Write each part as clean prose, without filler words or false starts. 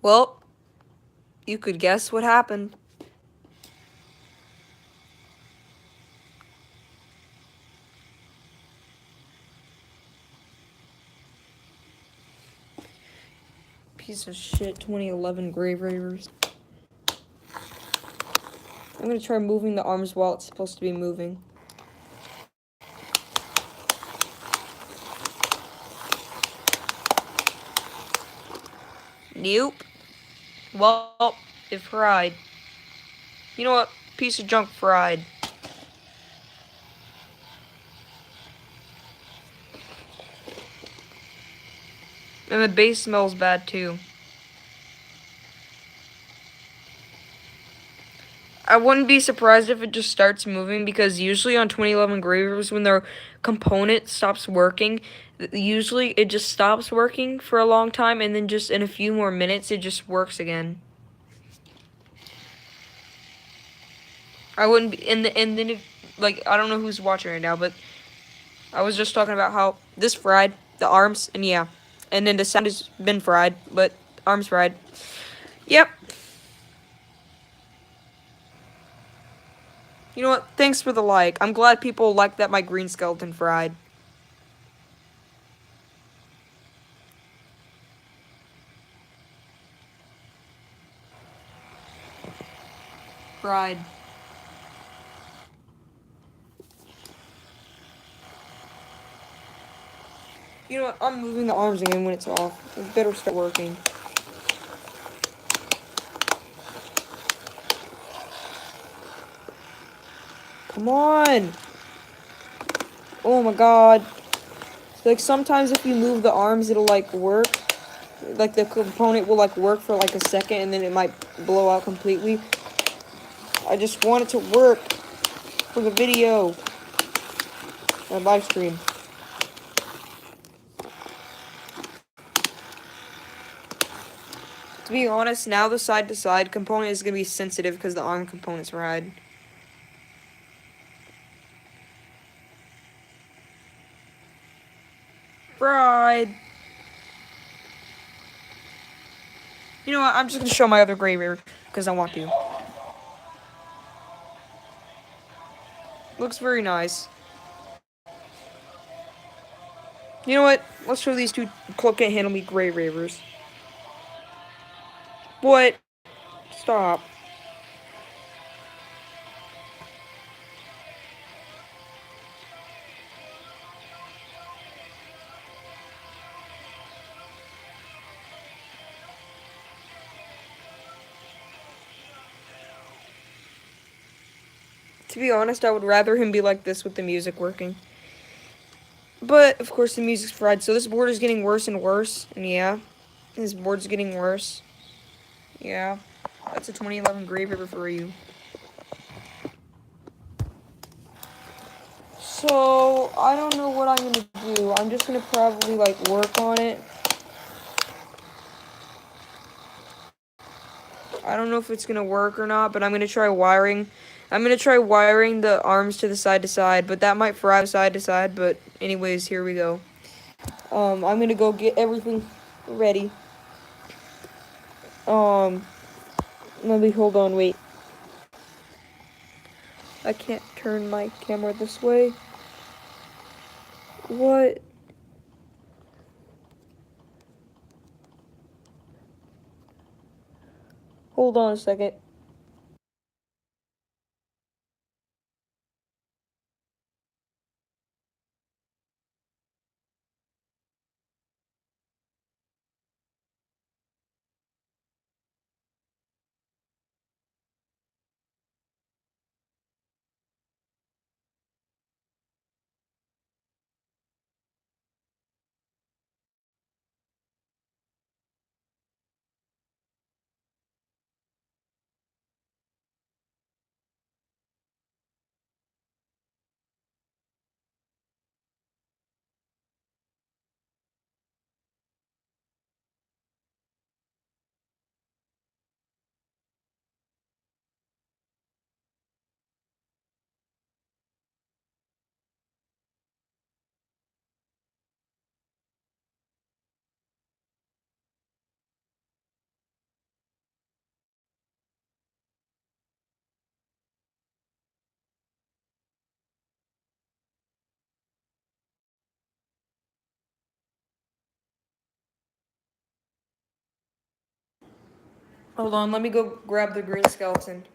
Well, you could guess what happened. Piece of shit 2011 Grave Ravers. I'm gonna try moving the arms while it's supposed to be moving. Nope. Well, it fried. You know what? Piece of junk fried. And the base smells bad too. I wouldn't be surprised if it just starts moving because usually on 2011 gravers when their component stops working, usually it just stops working for a long time and then just in a few more minutes it just works again. I wouldn't be and then if like I don't know who's watching right now, but I was just talking about how this fried the arms and yeah. And then the sound has been fried, but arms fried. Yep. You know what? Thanks for the like. I'm glad people like that my green skeleton fried. Fried. You know what? I'm moving the arms again when it's off. It better start working. Come on! Oh my god. Like sometimes if you move the arms it'll like work. Like the component will like work for like a second and then it might blow out completely. I just want it to work for the video. Or live stream. To be honest, now the side to side component is gonna be sensitive because the arm component's fried. Fried. You know what? I'm just gonna show my other gray rear because I want to. Looks very nice. You know what? Let's show these two Cloak Can't Handle Me gray ravers. What? Stop. To be honest, I would rather him be like this with the music working. But, of course, the music's fried, so this board is getting worse and worse. And yeah, this board's getting worse. Yeah, that's a 2011 Grave River for you. So, I don't know what I'm gonna do. I'm just gonna probably, like, work on it. I don't know if it's gonna work or not, but I'm gonna try wiring. I'm gonna try wiring the arms to side, but that might fry side to side. But anyways, here we go. I'm gonna go get everything ready. Um, Let me hold on. Wait, I can't turn my camera this way. What? Hold on a second. Hold on, let me go grab the green skeleton.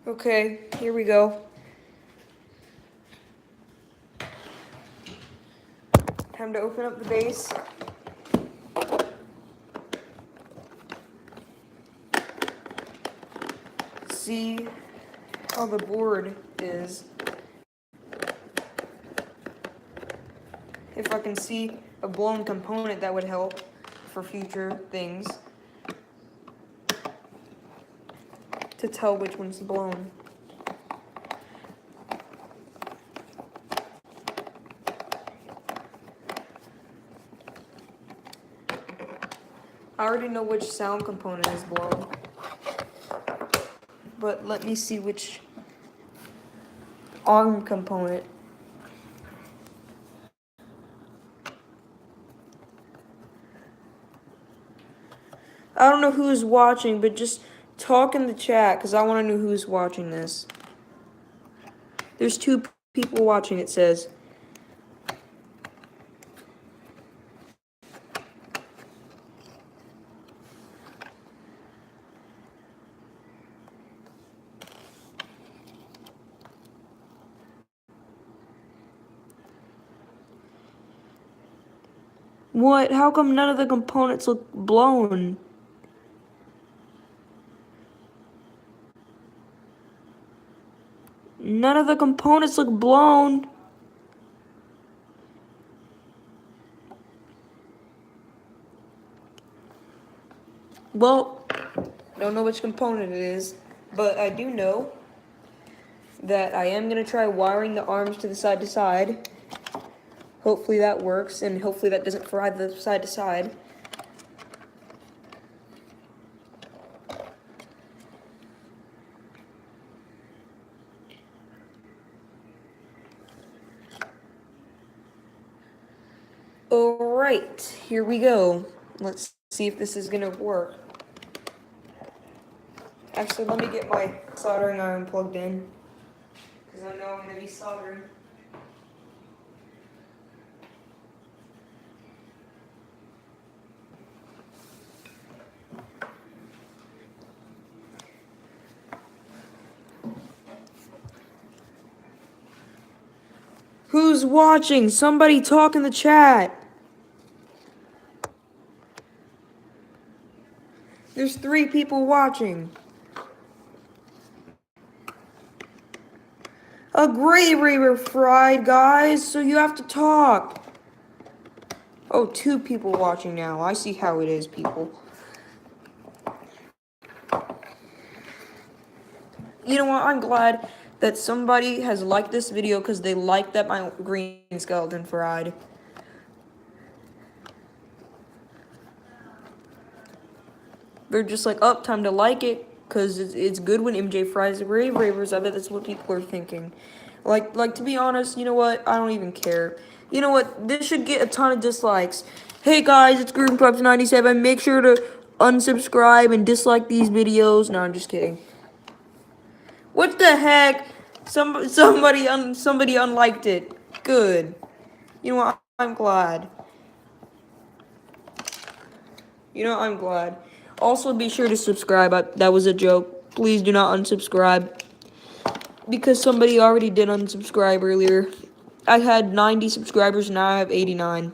Okay, here we go. Time to open up the base. See how the board is. If I can see a blown component, that would help for future things. To tell which one's blown. I already know which sound component is blown. But let me see which arm component. I don't know who's watching, but just talk in the chat because I want to know who's watching this. There's 2 people watching, it says. What? How come none of the components look blown? None of the components look blown. Well, don't know which component it is, but I do know that I am going to try wiring the arms to side. Hopefully that works, and hopefully that doesn't fry the side to side. Alright, here we go. Let's see if this is going to work. Actually, let me get my soldering iron plugged in, because I know I'm going to be soldering. Who's watching? Somebody talk in the chat. There's 3 people watching. A gray river fried, guys, so you have to talk. Oh, 2 people watching now. I see how it is, people. You know what? I'm glad that somebody has liked this video because they liked that my green skeleton fried. They're just like, oh, time to like it, because it's good when MJ fries the Grave Ravers. I bet that's what people are thinking. Like to be honest, you know what? I don't even care. You know what? This should get a ton of dislikes. Hey guys, it's GreenPups97. Make sure to unsubscribe and dislike these videos. No, I'm just kidding. What the heck? Somebody unliked it. Good. You know what? I'm glad. You know, I'm glad. Also, be sure to subscribe. That was a joke. Please do not unsubscribe. Because somebody already did unsubscribe earlier. I had 90 subscribers, now I have 89.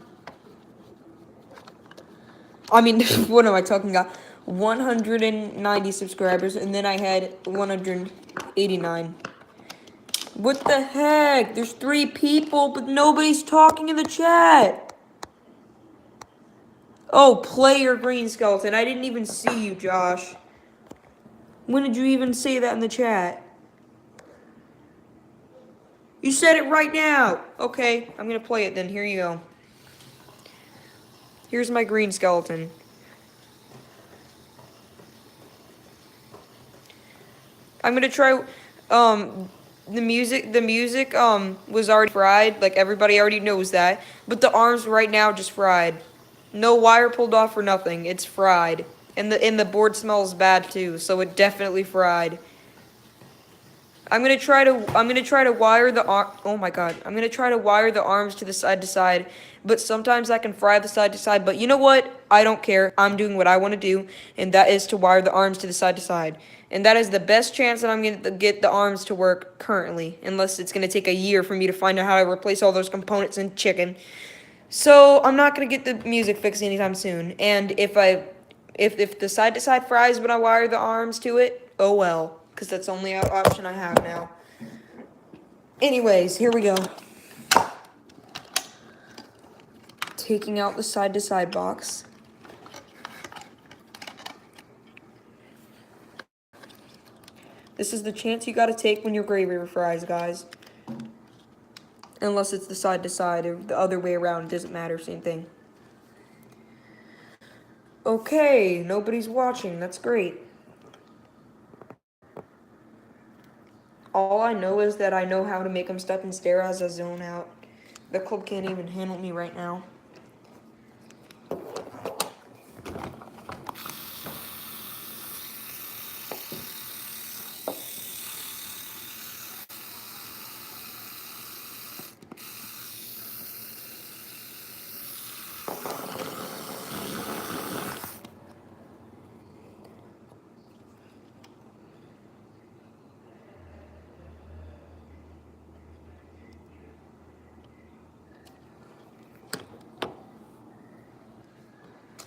I mean, what am I talking about? 190 subscribers, and then I had 189. What the heck? There's 3 people, but nobody's talking in the chat. Oh, player green skeleton. I didn't even see you, Josh. When did you even say that in the chat? You said it right now. Okay, I'm gonna play it then. Here you go. Here's my green skeleton. I'm gonna try, the music was already fried. Like everybody already knows that. But the arms right now just fried. No wire pulled off or nothing. It's fried. And the board smells bad too, so it definitely fried. I'm gonna try to wire the arm. Oh my god. I'm gonna try to wire the arms to the side to side, but sometimes I can fry the side to side. But you know what? I don't care. I'm doing what I want to do, and that is to wire the arms to the side to side. And that is the best chance that I'm gonna get the arms to work currently, unless it's gonna take a year for me to find out how to replace all those components in chicken. So I'm not gonna get the music fixed anytime soon. And if the side to side fries when I wire the arms to it, oh well, because that's the only option I have now. Anyways, here we go. Taking out the side to side box. This is the chance you gotta take when you're gravy fries, guys. Unless it's the side to side or the other way around, it doesn't matter, same thing. Okay, nobody's watching, that's great. All I know is that I know how to make them step and stare as I zone out. The club can't even handle me right now.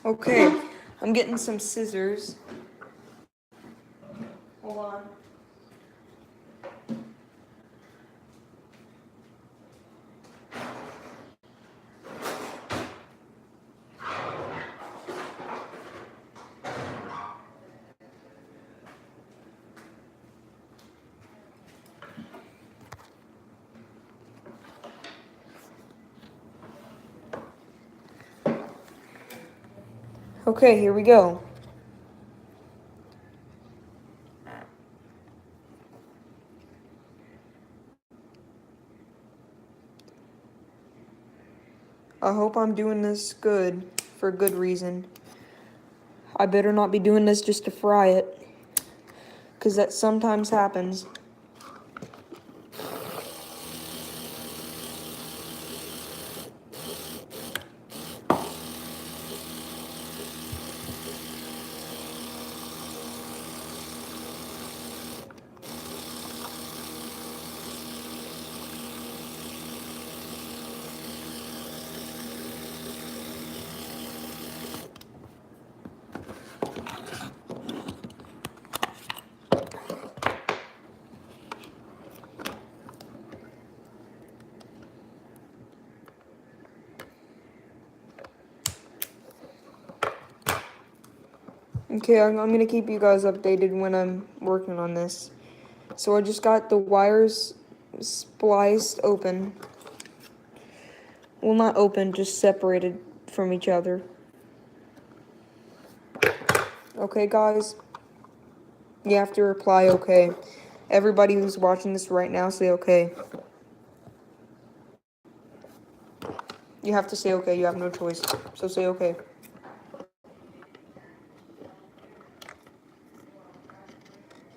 Okay, I'm getting some scissors. Hold on. Okay, here we go. I hope I'm doing this good, for good reason. I better not be doing this just to fry it, because that sometimes happens. Okay, I'm gonna keep you guys updated when I'm working on this. So I just got the wires spliced open. Well, not open, just separated from each other. Okay, guys? You have to reply okay. Everybody who's watching this right now, say okay. You have to say okay, you have no choice. So say okay.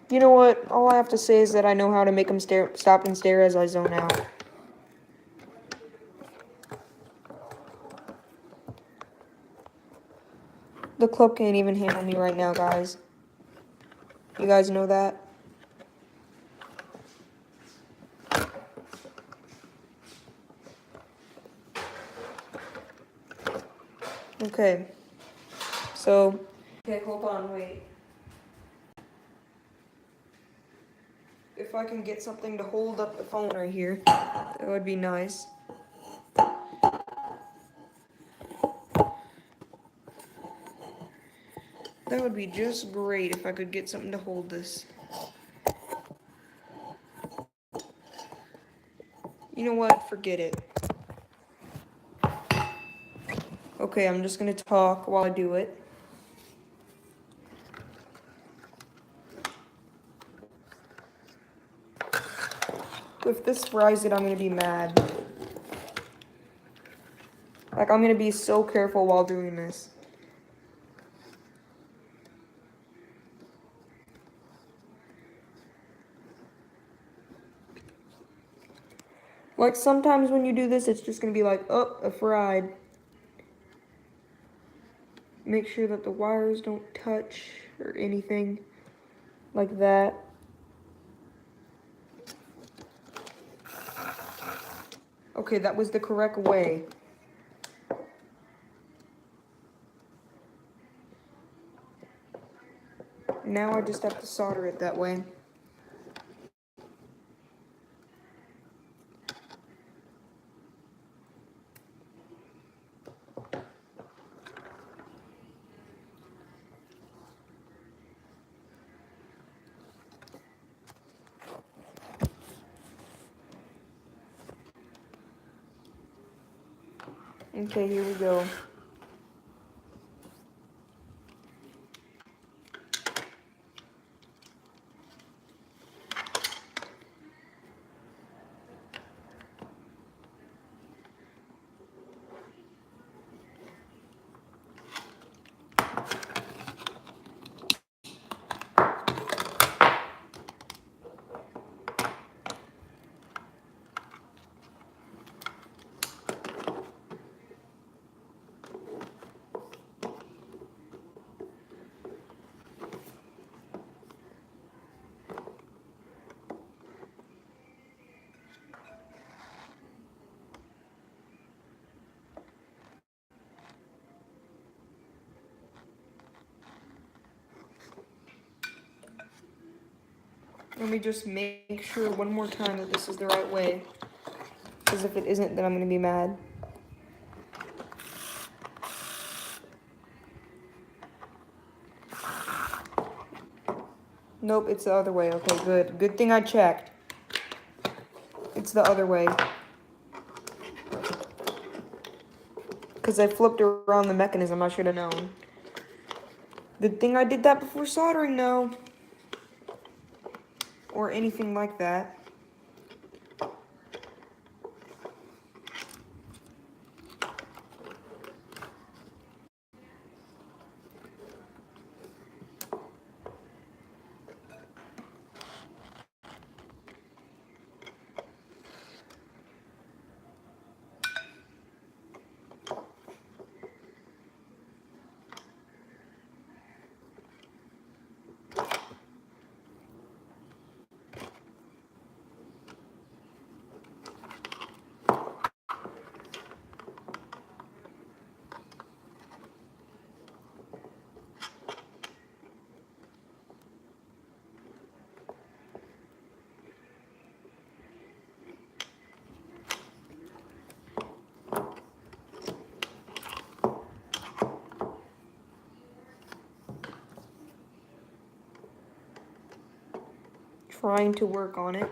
You know what? All I have to say is that I know how to make them stop and stare as I zone out. The club can't even handle me right now, guys. You guys know that? Okay. So, okay, hold on, wait. If I can get something to hold up the phone right here, that would be nice. That would be just great if I could get something to hold this. You know what? Forget it. Okay, I'm just gonna talk while I do it. If this fries it, I'm gonna be mad. Like, I'm gonna be so careful while doing this. Like, sometimes when you do this, it's just gonna be like, oh, a fried. Make sure that the wires don't touch or anything like that. Okay, that was the correct way. Now I just have to solder it that way. Okay, here we go. Let me just make sure one more time that this is the right way. Because if it isn't, then I'm going to be mad. Nope, it's the other way. Okay, good. Good thing I checked. It's the other way. Because I flipped around the mechanism, I should have known. Good thing I did that before soldering, though. Or anything like that. Trying to work on it.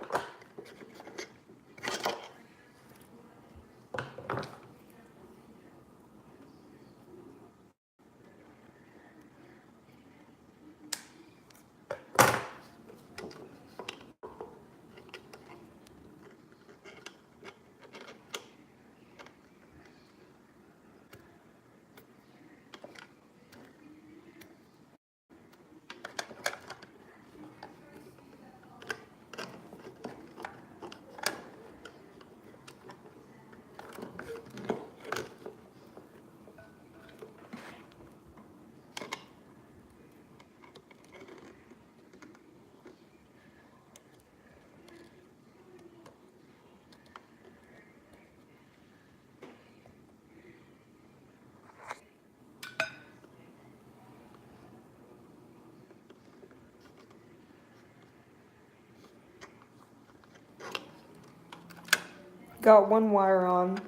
Got one wire on.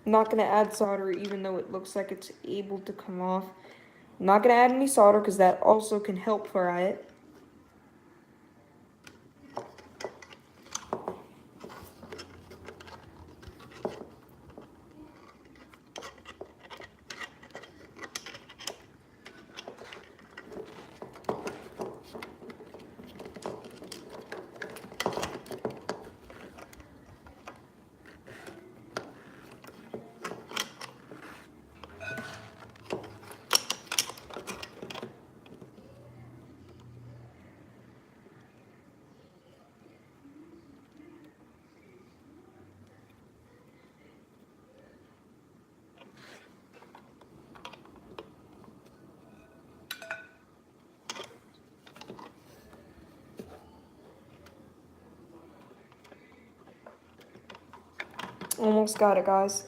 I'm not going to add solder even though it looks like it's able to come off. I'm not going to add any solder because that also can help fry it. Almost got it, guys.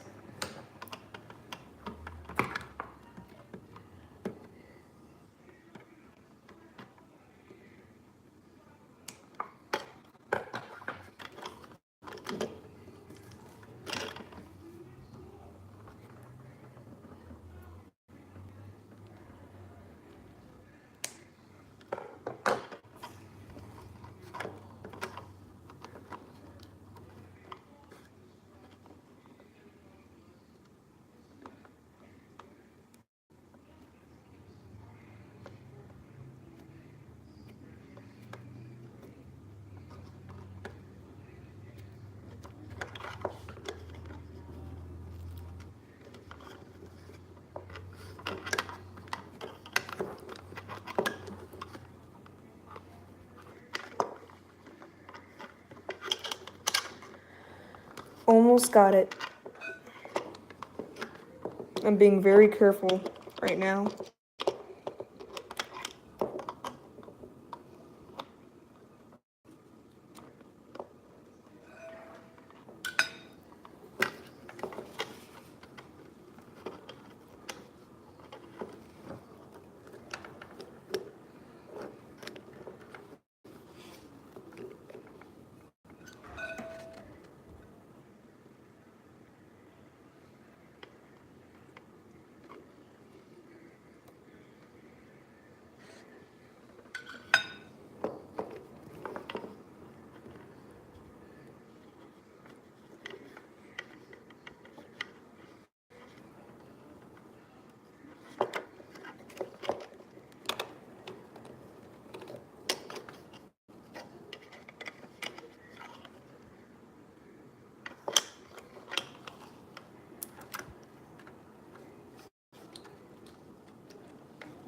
Almost got it. I'm being very careful right now.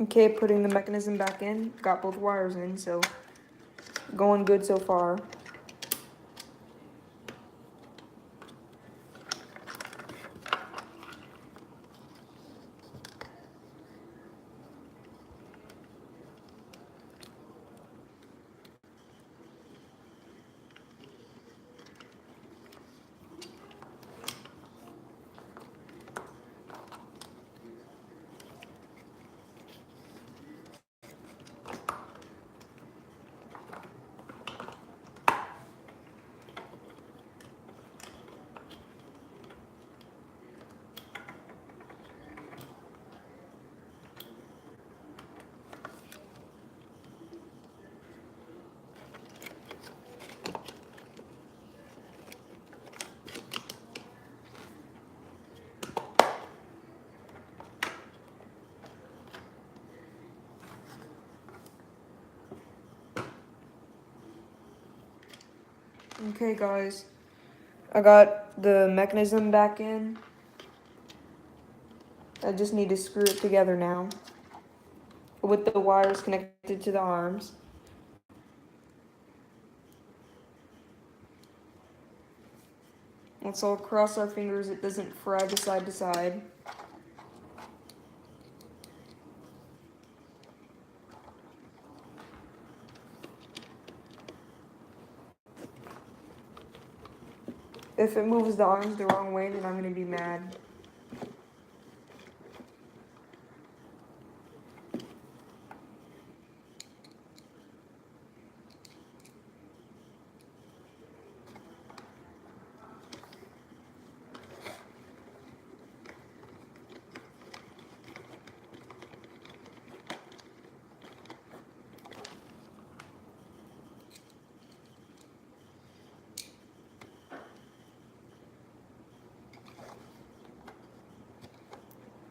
Okay, putting the mechanism back in. Got both wires in, so going good so far. Okay, guys. I got the mechanism back in. I just need to screw it together now with the wires connected to the arms. Let's all cross our fingers it doesn't fry to side to side. If it moves the arms the wrong way, then I'm gonna be mad.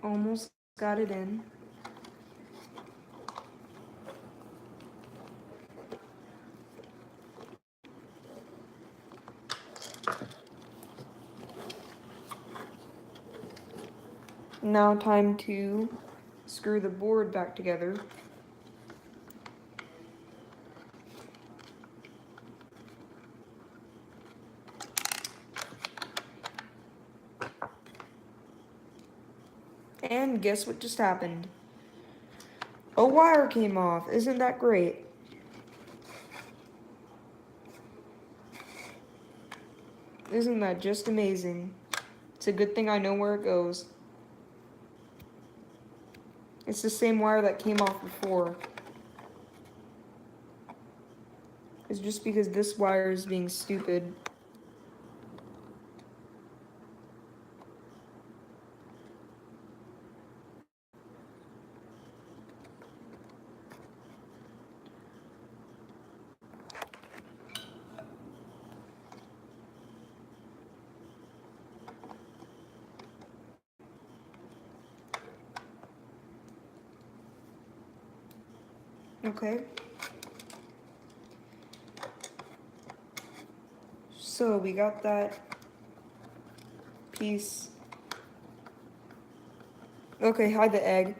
Almost got it in. Now time to screw the board back together. And guess what just happened? A wire came off. Isn't that great? Isn't that just amazing? It's a good thing I know where it goes. It's the same wire that came off before. It's just because this wire is being stupid. Okay. So we got that piece. Okay, hide the egg.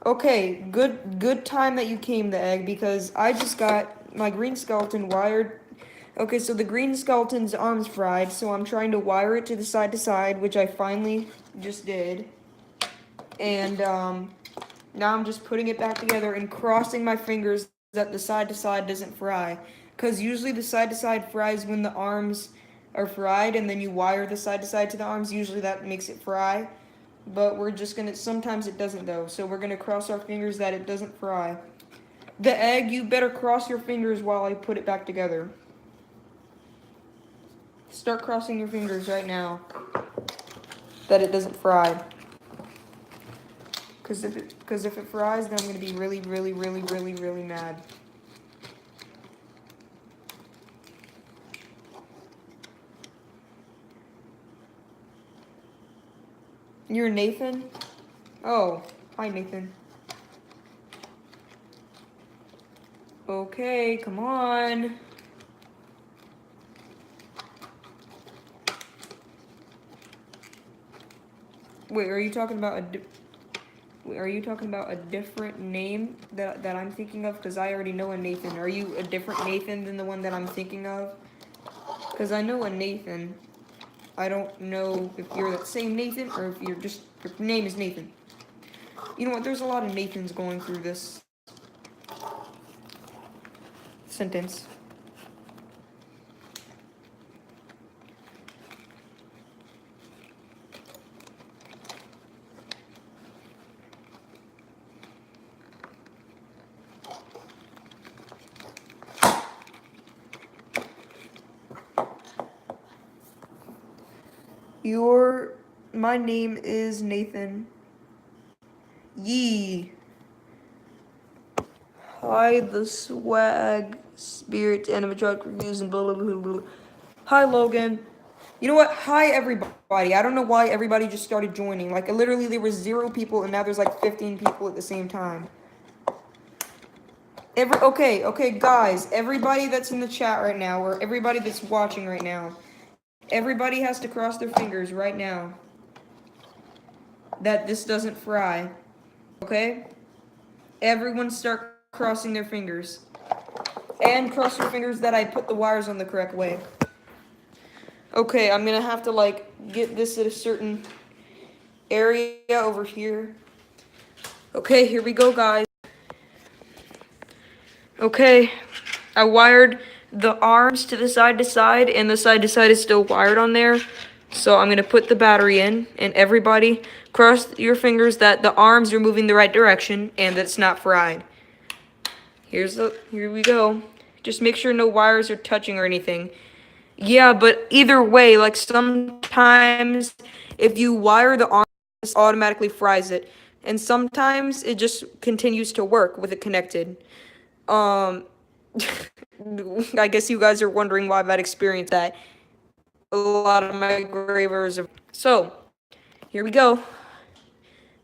Okay, good time that you came, the egg, because I just got my green skeleton wired. Okay, so the green skeleton's arm's fried, so I'm trying to wire it to side, which I finally just did. And now I'm just putting it back together and crossing my fingers that the side to side doesn't fry. Because usually the side to side fries when the arms are fried, and then you wire the side to side to the arms. Usually that makes it fry. But we're just gonna, sometimes it doesn't though. So we're gonna cross our fingers that it doesn't fry. The egg, you better cross your fingers while I put it back together. Start crossing your fingers right now that it doesn't fry. Because if it fries, then I'm gonna be really, really, really, really, really mad. You're Nathan? Oh, hi Nathan. Okay, come on. Wait, are you talking about a different name that I'm thinking of? Because I already know a Nathan. Are you a different Nathan than the one that I'm thinking of? Because I know a Nathan. I don't know if you're that same Nathan or if your name is Nathan. You know what? There's a lot of Nathans going through this sentence. My name is Nathan. Yee. Hi, the swag, spirit, animatronic reviews, and blah, blah, blah, blah. Hi, Logan. You know what? Hi, everybody. I don't know why everybody just started joining. Like, literally, there was 0 people, and now there's like 15 people at the same time. Okay, guys. Everybody that's in the chat right now, or everybody that's watching right now, everybody has to cross their fingers right now that this doesn't fry. Okay? Everyone start crossing their fingers. And cross your fingers that I put the wires on the correct way. Okay, I'm gonna have to, like, get this at a certain area over here. Okay, here we go, guys. Okay, I wired the arms to the side, and the side to side is still wired on there. So I'm gonna put the battery in, and everybody cross your fingers that the arms are moving the right direction and that it's not fried. Here we go. Just make sure no wires are touching or anything. Yeah, but either way, like sometimes if you wire the arm, it automatically fries it. And sometimes it just continues to work with it connected. Um, I guess you guys are wondering why I've had experience that. A lot of my gravers are. So, here we go.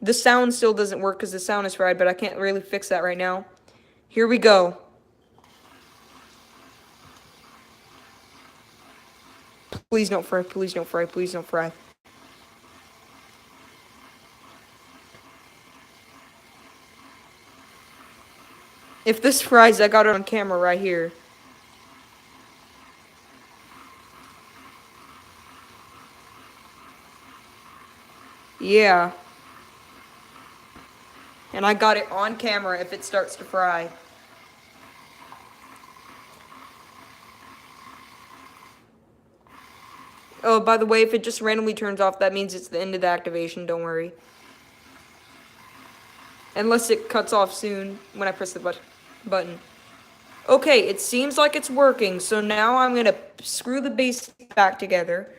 The sound still doesn't work because the sound is fried, but I can't really fix that right now. Here we go. Please don't fry, please don't fry, please don't fry. If this fries, I got it on camera right here. Yeah. And I got it on camera if it starts to fry. by the way, if it just randomly turns off, that means it's the end of the activation, don't worry. Unless it cuts off soon when I press the button. Okay, it seems like it's working, so now I'm gonna screw the base back together.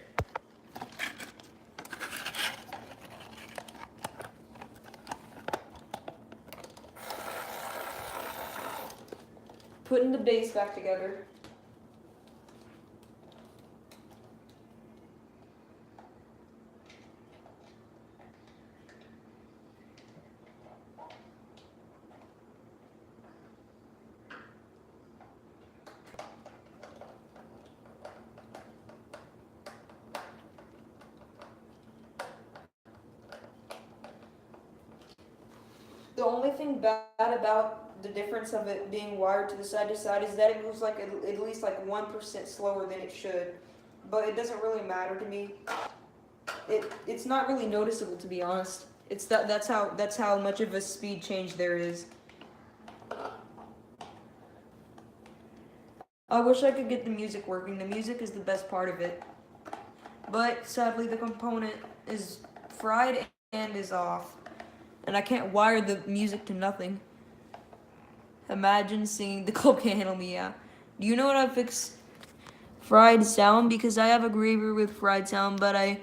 Putting the base back together. The only thing bad about the difference of it being wired to side is that it moves like at least like 1% slower than it should. But it doesn't really matter to me. It's not really noticeable, to be honest. That's how much of a speed change there is. I wish I could get the music working. The music is the best part of it. But sadly the component is fried and is off. And I can't wire the music to nothing. Imagine singing The Club Can't Handle Me, yeah. Do you know how to fix fried sound? Because I have a graver with fried sound, but I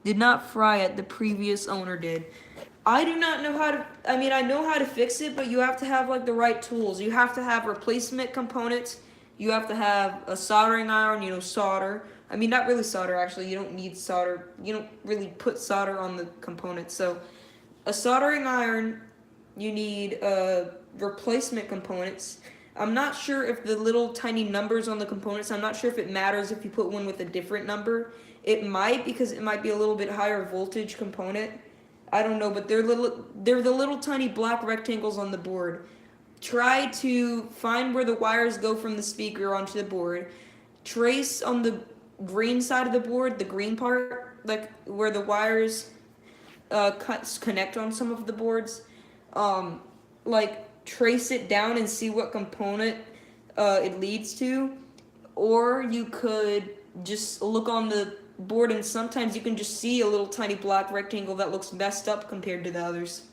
did not fry it. The previous owner did. I do not know how to, I know how to fix it, but you have to have like the right tools. You have to have replacement components. You have to have a soldering iron, solder. Not really solder, actually. You don't need solder. You don't really put solder on the components. So a soldering iron, you need replacement components. I'm not sure if the little tiny numbers on the components, I'm not sure if it matters if you put one with a different number. It might, because it might be a little bit higher voltage component. I don't know, but they're the little tiny black rectangles on the board. Try to find where the wires go from the speaker onto the board. Trace on the green side of the board, the green part, like where the wires connect on some of the boards. Trace it down and see what component it leads to. Or you could just look on the board, and sometimes you can just see a little tiny black rectangle that looks messed up compared to the others.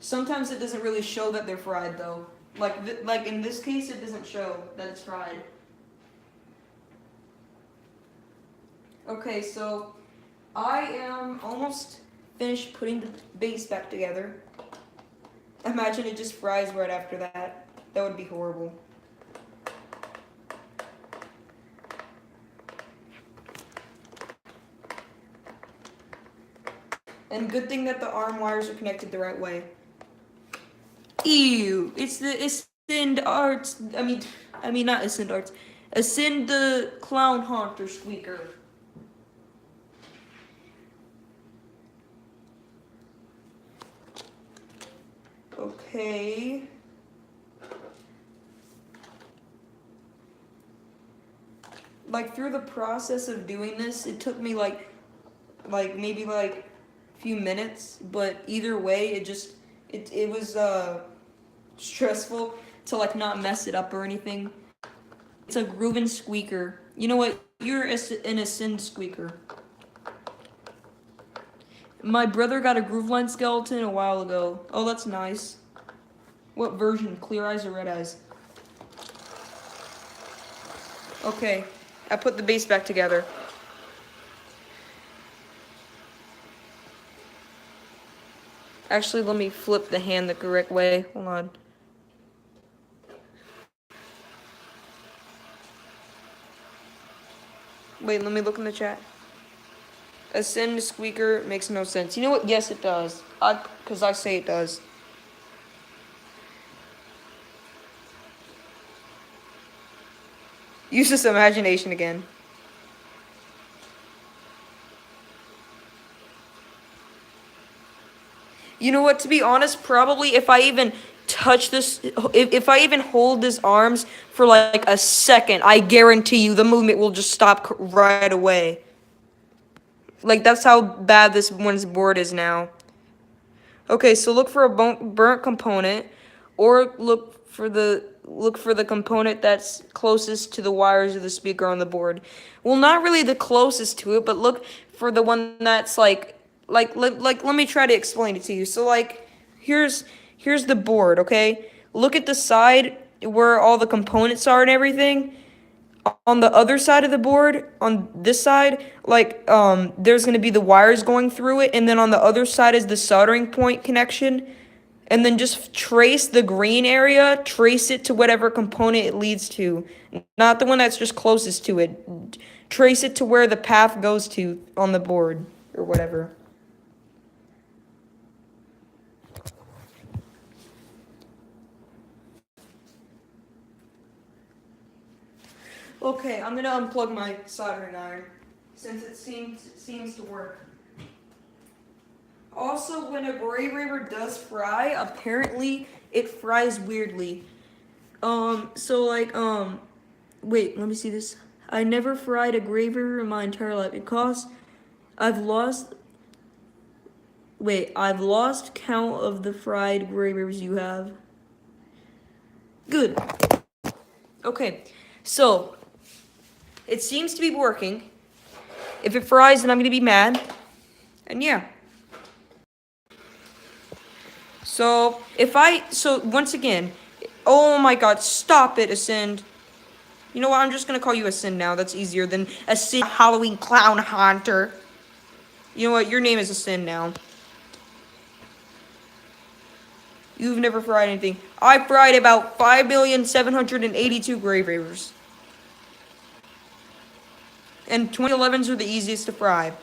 Sometimes it doesn't really show that they're fried though. Like in this case, it doesn't show that it's fried. Okay, so I am almost finished putting the base back together. Imagine it just fries right after that. That would be horrible. And good thing that the arm wires are connected the right way. Ew, it's the Ascend Arts, not Ascend Arts, Ascend the Clown Haunter squeaker. Okay. Through the process of doing this, it took me maybe a few minutes, but either way, it was stressful to not mess it up or anything. It's a Grooven squeaker. You know what? You're an Ascend squeaker. My brother got a Grooveline skeleton a while ago. Oh, that's nice. What version? Clear eyes or red eyes? Okay, I put the base back together. Actually, let me flip the hand the correct way. Hold on. Wait, let me look in the chat. Ascend squeaker makes no sense. You know what? Yes, it does. Because I say it does. Use this imagination again. You know what? To be honest, probably if I even touch this, if I even hold this arms for a second, I guarantee you the movement will just stop right away. That's how bad this one's board is now. Okay, so look for a burnt component, or look for the component that's closest to the wires of the speaker on the board. Well, not really the closest to it, but look for the one that's let me try to explain it to you. So like here's the board, okay? Look at the side where all the components are and everything. On the other side of the board, on this side, there's going to be the wires going through it, and then on the other side is the soldering point connection. And then just trace the green area, trace it to whatever component it leads to, not the one that's just closest to it. Trace it to where the path goes to on the board or whatever. Okay, I'm gonna unplug my soldering iron since it seems to work. Also, when a gray river does fry, apparently it fries weirdly. Wait, let me see this. I never fried a gray river in my entire life because I've lost. Wait, I've lost count of the fried gray rivers you have. Good. Okay, so it seems to be working. If it fries, then I'm gonna be mad. And yeah. So once again, oh my God, stop it, Ascend. You know what? I'm just gonna call you Ascend now. That's easier than Ascend Halloween Clown Hunter. You know what? Your name is Ascend now. You've never fried anything. I fried about 5,782 grave ravers. And 2011s are the easiest to fry.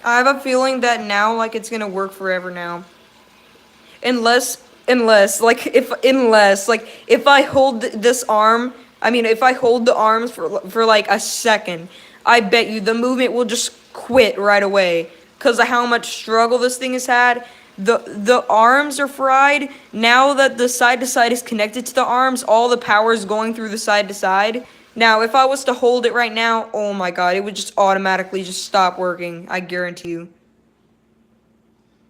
I have a feeling that now, like, it's gonna work forever now. Unless, if I hold this arm, if I hold the arms for like a second, I bet you the movement will just quit right away. Cause of how much struggle this thing has had. The arms are fried. Now that the side to side is connected to the arms, all the power is going through the side to side. Now, if I was to hold it right now, oh my God, it would just automatically just stop working. I guarantee you.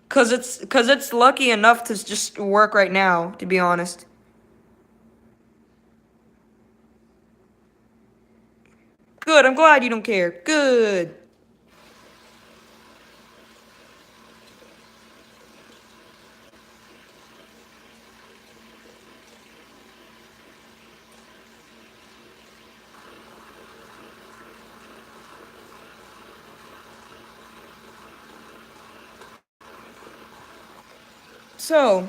Cause it's lucky enough to just work right now, to be honest. Good, I'm glad you don't care. Good. So,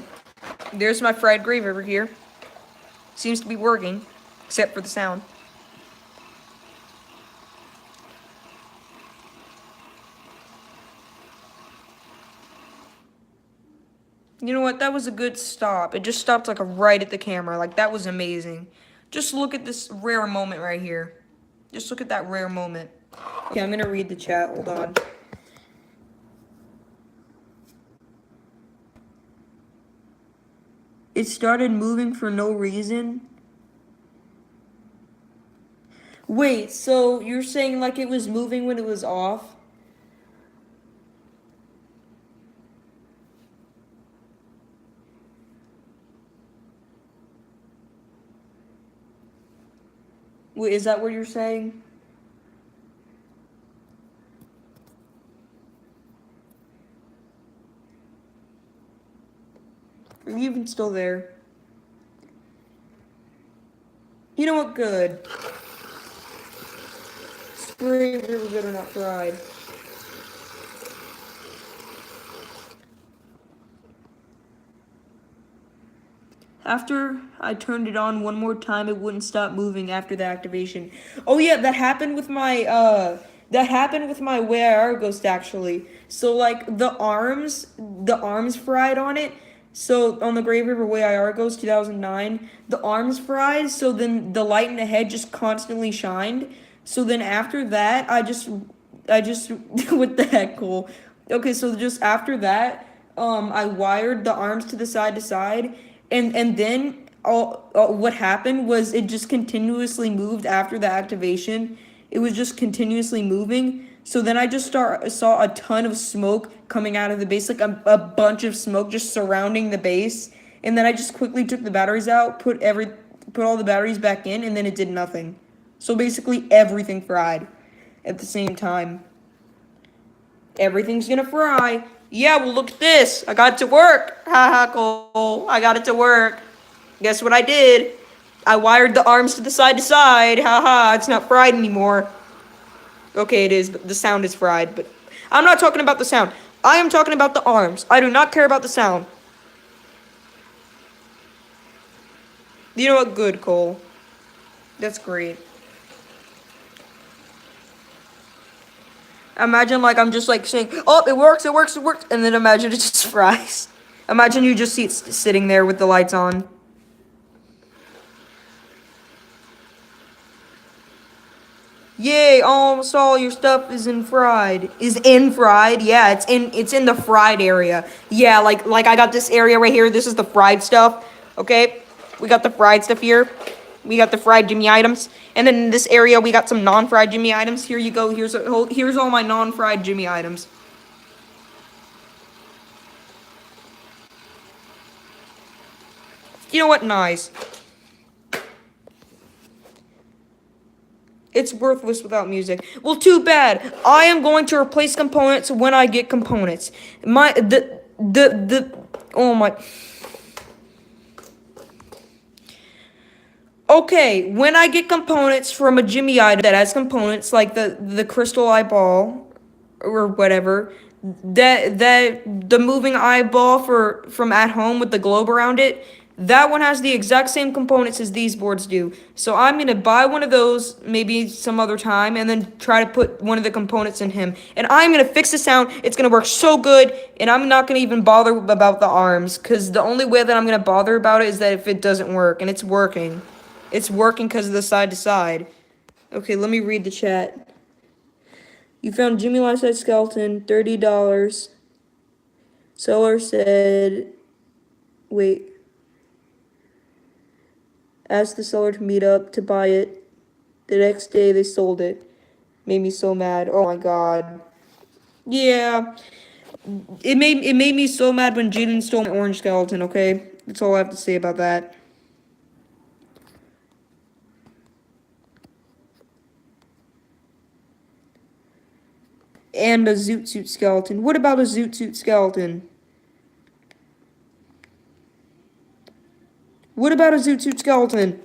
there's my fried gravy over here. Seems to be working, except for the sound. You know what? That was a good stop. It just stopped like right at the camera. Like that was amazing. Just look at this rare moment right here. Just look at that rare moment. Okay, I'm gonna read the chat. Hold on. It started moving for no reason. Wait, so you're saying like it was moving when it was off? Wait, is that what you're saying? Are you even still there? You know what? Good. Screw if they were good or not fried. After I turned it on one more time, it wouldn't stop moving after the activation. Oh yeah, that happened with my way IR ghost actually. So like the arms fried on it. So on the Grave River Way IR Ghost 2009, the arms fried, so then the light in the head just constantly shined. So then after that, I just what the heck, Cole? Okay, so just after that, I wired the arms to side, and then what happened was it just continuously moved after the activation. It was just continuously moving. So then I just saw a ton of smoke coming out of the base, like a bunch of smoke just surrounding the base. And then I just quickly took the batteries out, put all the batteries back in, and then it did nothing. So basically everything fried at the same time. Everything's gonna fry. Yeah, well look at this. I got it to work. Haha, Cole. I got it to work. Guess what I did? I wired the arms to side. Haha, it's not fried anymore. Okay, it is, but the sound is fried. But I'm not talking about the sound. I am talking about the arms. I do not care about the sound. You know what? Good, Cole. That's great. Imagine like I'm just like saying, "Oh, it works, and then imagine it just fries. Imagine you just see it sitting there with the lights on. Yay! Almost all your stuff is in fried. Is in fried? Yeah, it's in the fried area. Yeah, like I got this area right here. This is the fried stuff. Okay, we got the fried stuff here. We got the fried Jimmy items, and then in this area we got some non-fried Jimmy items. Here you go. Here's all my non-fried Jimmy items. You know what? Nice. It's worthless without music. Well, too bad. I am going to replace components when I get components. Oh my. Okay, when I get components from a Jimmy item that has components like the crystal eyeball or whatever, that the moving eyeball from at home with the globe around it, that one has the exact same components as these boards do. So I'm gonna buy one of those maybe some other time and then try to put one of the components in him. And I'm gonna fix the sound. It's gonna work so good, and I'm not gonna even bother about the arms, because the only way that I'm gonna bother about it is that if it doesn't work, and it's working. It's working because of the side to side. Okay, let me read the chat. You found Jimmy Life-size skeleton, $30. Seller said, wait. Asked the seller to meet up to buy it. The next day they sold it. Made me so mad. Oh my god. Yeah. It made me so mad when Jaden stole my orange skeleton, okay? That's all I have to say about that. And a Zoot Suit skeleton. What about a Zoot Suit skeleton? What about a Zoot Suit skeleton?